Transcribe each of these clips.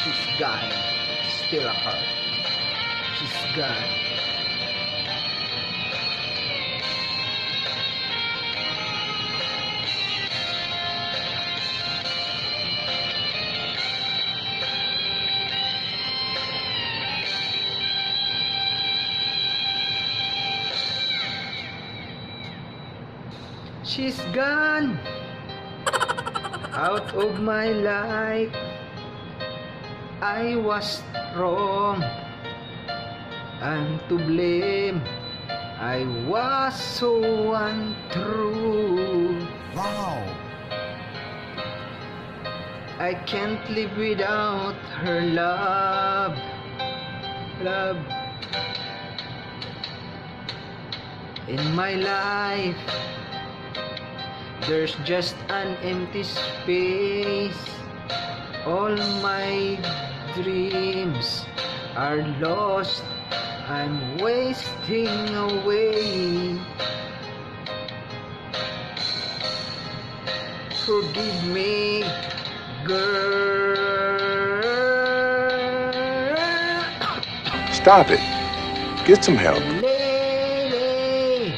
She's gone, still a heart. She's gone. She's gone out of my life. I was wrong, I'm to blame. I was so untrue. Wow. I can't live without her love. Love in my life. There's just an empty space. All my dreams are lost. I'm wasting away. Forgive me, girl. Stop it. Get some help. Lady,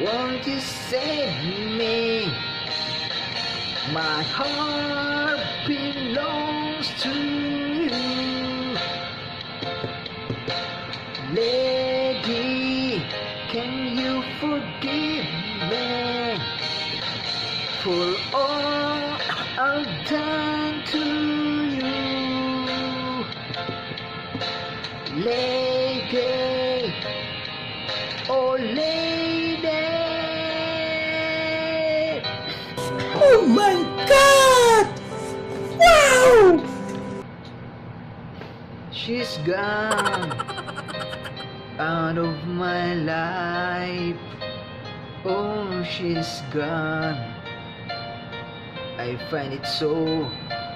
won't you save me? My heart belongs to you. Lady, can you forgive me for all I've done to you? Lady, oh lady. Oh my God! Wow! She's gone out of my life. Oh, she's gone. I find it so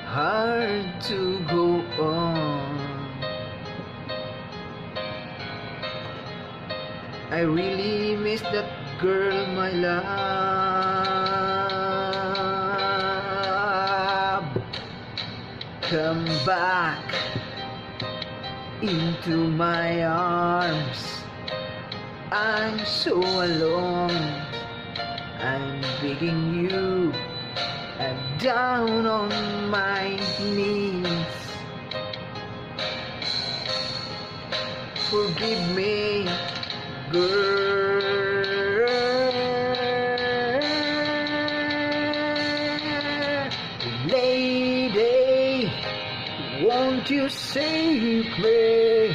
hard to go on. I really miss that girl, my love. Come back into my arms. I'm so alone. I'm begging you. I'm down on my knees. Forgive me, girl. Lady, won't you save me?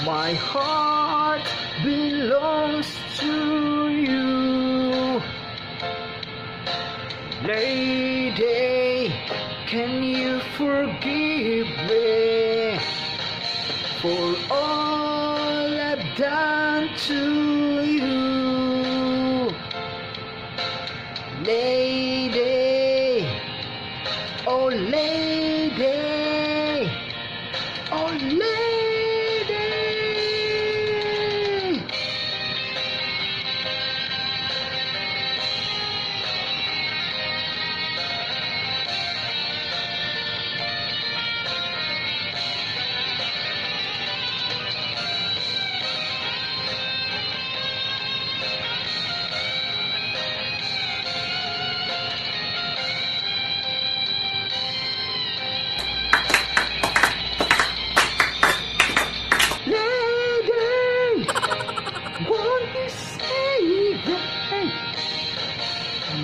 My heart belongs to you. Lady, can you forgive me for all I've done to you? Lady, oh lady, oh lady.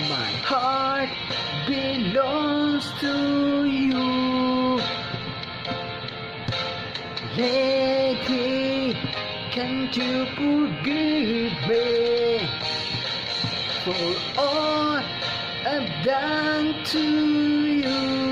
My heart belongs to you. Lady, can't you forgive me for all I've done to you?